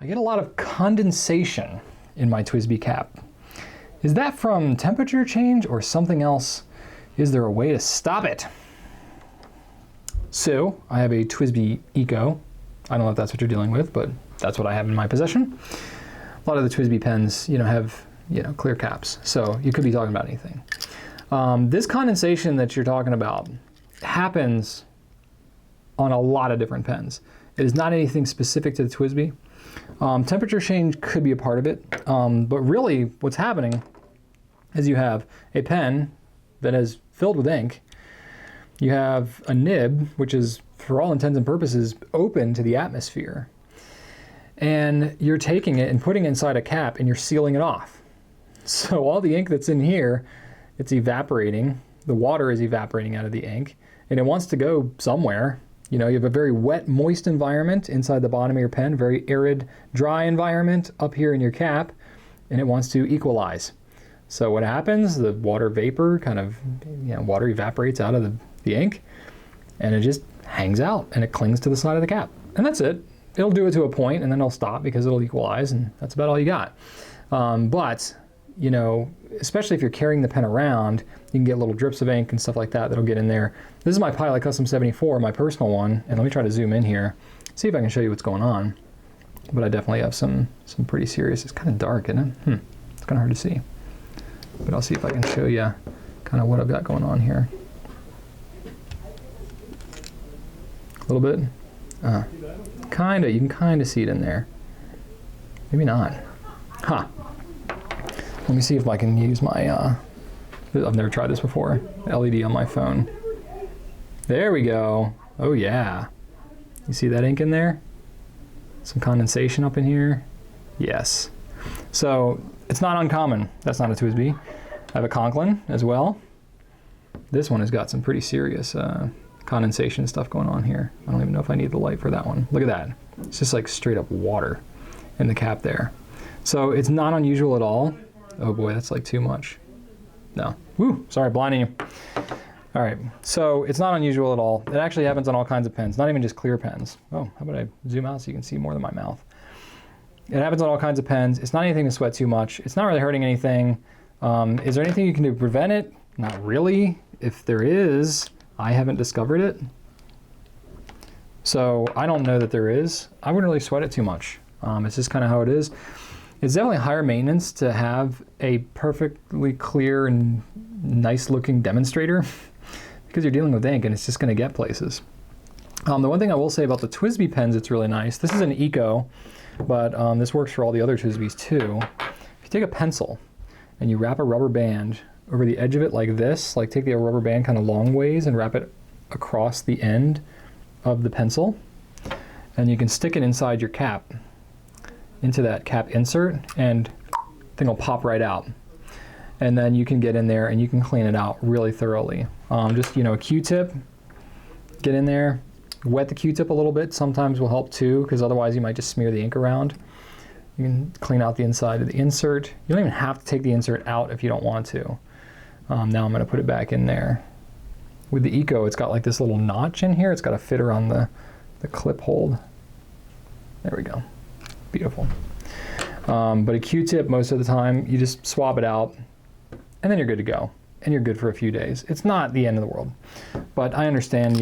I get a lot of condensation in my TWSBI cap. Is that from temperature change or something else? Is there a way to stop it? So I have a TWSBI Eco. I don't know if that's what you're dealing with, but that's what I have in my possession. A lot of the TWSBI pens, have, clear caps. So you could be talking about anything. This condensation that you're talking about happens on a lot of different pens. It is not anything specific to the TWSBI. Temperature change could be a part of it, but really what's happening is you have a pen that is filled with ink. You have a nib, which is, for all intents and purposes, open to the atmosphere. And you're taking it and putting it inside a cap and you're sealing it off. So all the ink that's in here, it's evaporating. The water is evaporating out of the ink and it wants to go somewhere. You have a very wet, moist environment inside the bottom of your pen, very arid, dry environment up here in your cap, and it wants to equalize. So what happens, the water vapor water evaporates out of the ink, and it just hangs out, and it clings to the side of the cap. And that's it. It'll do it to a point, and then it'll stop because it'll equalize, and that's about all you got. But especially if you're carrying the pen around, you can get little drips of ink and stuff like that that'll get in there. This is my Pilot Custom 74, my personal one, and let me try to zoom in here, see if I can show you what's going on. But I definitely have some pretty serious, it's kind of dark, isn't it? It's kind of hard to see. But I'll see if I can show you kind of what I've got going on here. A little bit. You can kind of see it in there. Maybe not. Huh. Let me see if I can use my, I've never tried this before, LED on my phone. There we go. Oh yeah. You see that ink in there? Some condensation up in here? Yes. So it's not uncommon. That's not a TWSBI. I have a Conklin as well. This one has got some pretty serious condensation stuff going on here. I don't even know if I need the light for that one. Look at that. It's just like straight up water in the cap there. So it's not unusual at all. Oh boy, that's like too much. No. Woo, sorry, blinding you. All right, so it's not unusual at all. It actually happens on all kinds of pens, not even just clear pens. Oh, how about I zoom out so you can see more than my mouth. It happens on all kinds of pens. It's not anything to sweat too much. It's not really hurting anything. Is there anything you can do to prevent it? Not really. If there is, I haven't discovered it. So I don't know that there is. I wouldn't really sweat it too much. It's just kind of how it is. It's definitely higher maintenance to have a perfectly clear and nice looking demonstrator because you're dealing with ink and it's just going to get places. The one thing I will say about the TWSBI pens, it's really nice. This is an Eco, but this works for all the other TWSBIs too. If you take a pencil and you wrap a rubber band over the edge of it like this, like take the rubber band kind of long ways and wrap it across the end of the pencil, and you can stick it inside your cap, into that cap insert, and the thing will pop right out. And then you can get in there and you can clean it out really thoroughly. Just a Q-tip, get in there, wet the Q-tip a little bit, sometimes will help too, because otherwise you might just smear the ink around. You can clean out the inside of the insert. You don't even have to take the insert out if you don't want to. Now I'm going to put it back in there. With the Eco, it's got like this little notch in here. It's got a fitter on the clip hold. There we go. Beautiful. But a Q-tip, most of the time, you just swab it out, and then you're good to go. And you're good for a few days. It's not the end of the world. But I understand,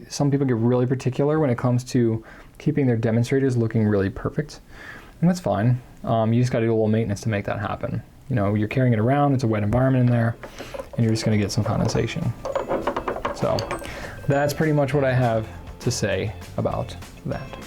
some people get really particular when it comes to keeping their demonstrators looking really perfect. And that's fine. You just got to do a little maintenance to make that happen. You're carrying it around, it's a wet environment in there, and you're just going to get some condensation. So that's pretty much what I have to say about that.